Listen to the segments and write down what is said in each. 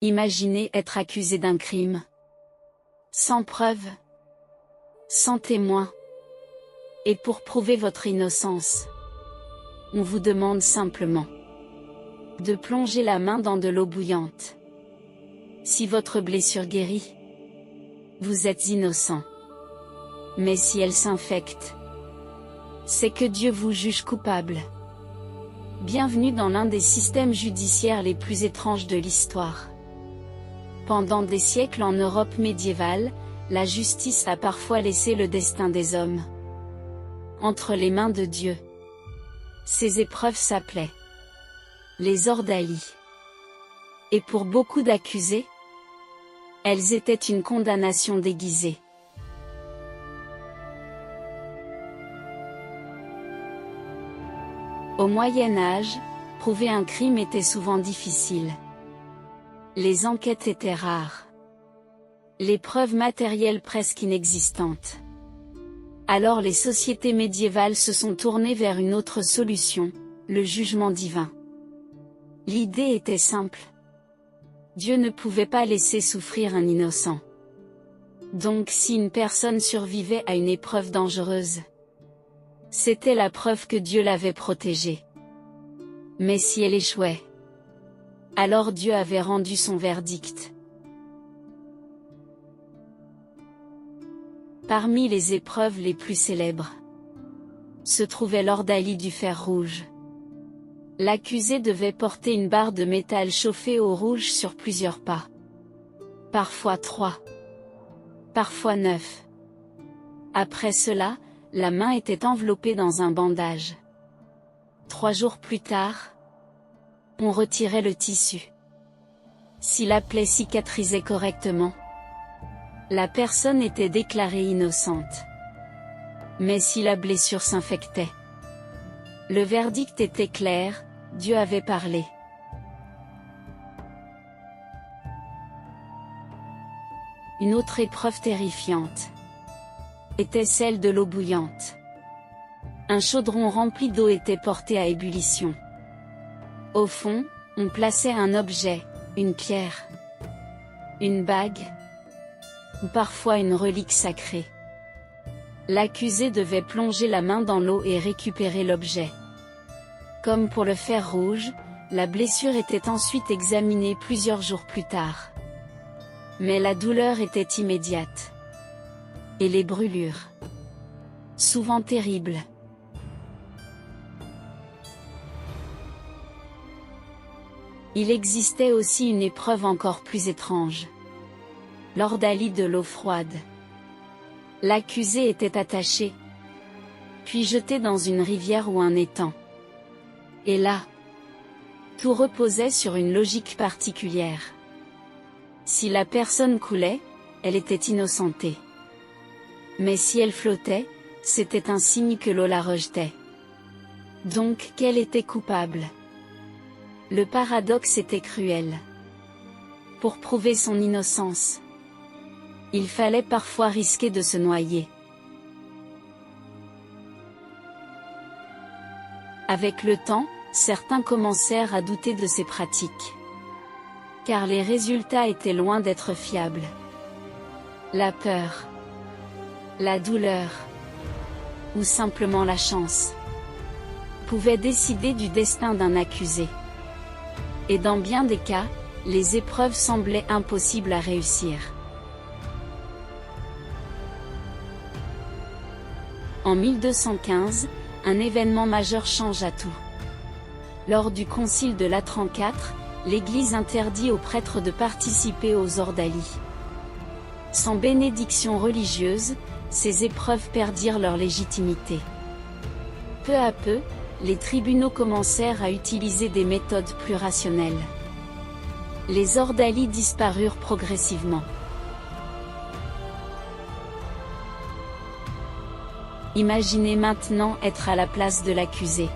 Imaginez être accusé d'un crime. Sans preuve. Sans témoin. Et pour prouver votre innocence, on vous demande simplement de plonger la main dans de l'eau bouillante. Si votre blessure guérit, vous êtes innocent. Mais si elle s'infecte, c'est que Dieu vous juge coupable. Bienvenue dans l'un des systèmes judiciaires les plus étranges de l'histoire. Pendant des siècles en Europe médiévale, la justice a parfois laissé le destin des hommes entre les mains de Dieu. Ces épreuves s'appelaient les ordalies. Et pour beaucoup d'accusés, elles étaient une condamnation déguisée. Au Moyen Âge, prouver un crime était souvent difficile. Les enquêtes étaient rares. Les preuves matérielles presque inexistantes. Alors les sociétés médiévales se sont tournées vers une autre solution, le jugement divin. L'idée était simple. Dieu ne pouvait pas laisser souffrir un innocent. Donc si une personne survivait à une épreuve dangereuse, c'était la preuve que Dieu l'avait protégée. Mais si elle échouait, alors Dieu avait rendu son verdict. Parmi les épreuves les plus célèbres, se trouvait l'ordalie du fer rouge. L'accusé devait porter une barre de métal chauffée au rouge sur plusieurs pas. Parfois 3. Parfois 9. Après cela, la main était enveloppée dans un bandage. 3 jours plus tard, on retirait le tissu. Si la plaie cicatrisait correctement, la personne était déclarée innocente. Mais si la blessure s'infectait, le verdict était clair, Dieu avait parlé. Une autre épreuve terrifiante était celle de l'eau bouillante. Un chaudron rempli d'eau était porté à ébullition. Au fond, on plaçait un objet, une pierre, une bague, ou parfois une relique sacrée. L'accusé devait plonger la main dans l'eau et récupérer l'objet. Comme pour le fer rouge, la blessure était ensuite examinée plusieurs jours plus tard. Mais la douleur était immédiate. Et les brûlures, souvent terribles. Il existait aussi une épreuve encore plus étrange. L'ordalie de l'eau froide. L'accusé était attaché, puis jeté dans une rivière ou un étang. Et là, tout reposait sur une logique particulière. Si la personne coulait, elle était innocentée. Mais si elle flottait, c'était un signe que l'eau la rejetait. Donc qu'elle était coupable. Le paradoxe était cruel. Pour prouver son innocence, il fallait parfois risquer de se noyer. Avec le temps, certains commencèrent à douter de ces pratiques. Car les résultats étaient loin d'être fiables. La peur, la douleur, ou simplement la chance, pouvaient décider du destin d'un accusé. Et dans bien des cas, les épreuves semblaient impossibles à réussir. En 1215, un événement majeur changea tout. Lors du concile de Latran IV, l'Église interdit aux prêtres de participer aux ordalies. Sans bénédiction religieuse, ces épreuves perdirent leur légitimité. Peu à peu, les tribunaux commencèrent à utiliser des méthodes plus rationnelles. Les ordalies disparurent progressivement. Imaginez maintenant être à la place de l'accusé.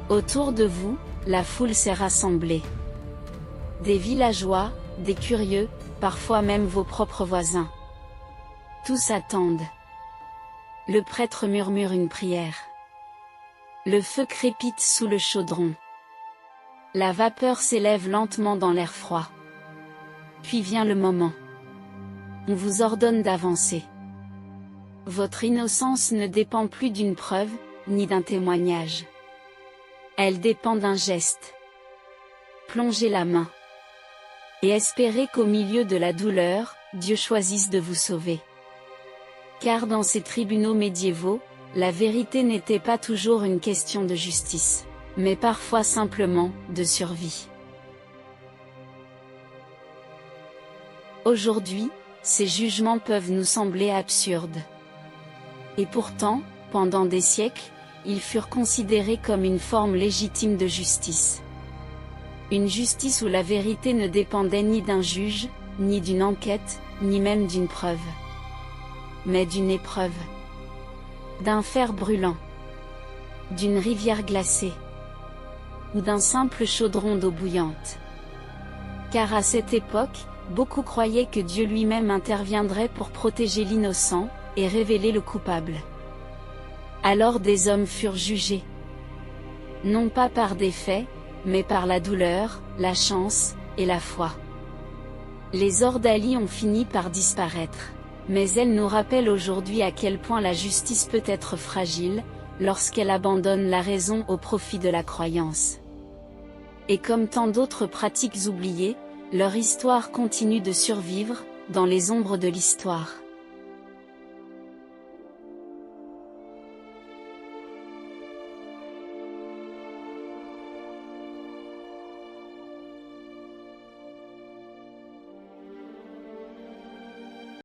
Autour de vous, la foule s'est rassemblée. Des villageois, des curieux, parfois même vos propres voisins. Tous attendent. Le prêtre murmure une prière. Le feu crépite sous le chaudron. La vapeur s'élève lentement dans l'air froid. Puis vient le moment. On vous ordonne d'avancer. Votre innocence ne dépend plus d'une preuve, ni d'un témoignage. Elle dépend d'un geste. Plongez la main. Et espérez qu'au milieu de la douleur, Dieu choisisse de vous sauver. Car dans ces tribunaux médiévaux, la vérité n'était pas toujours une question de justice, mais parfois simplement de survie. Aujourd'hui, ces jugements peuvent nous sembler absurdes. Et pourtant, pendant des siècles, ils furent considérés comme une forme légitime de justice. Une justice où la vérité ne dépendait ni d'un juge, ni d'une enquête, ni même d'une preuve. Mais d'une épreuve. D'un fer brûlant. D'une rivière glacée. Ou d'un simple chaudron d'eau bouillante. Car à cette époque, beaucoup croyaient que Dieu lui-même interviendrait pour protéger l'innocent, et révéler le coupable. Alors des hommes furent jugés. Non pas par des faits, mais par la douleur, la chance, et la foi. Les ordalies ont fini par disparaître. Mais elles nous rappellent aujourd'hui à quel point la justice peut être fragile, lorsqu'elle abandonne la raison au profit de la croyance. Et comme tant d'autres pratiques oubliées, leur histoire continue de survivre, dans les ombres de l'histoire.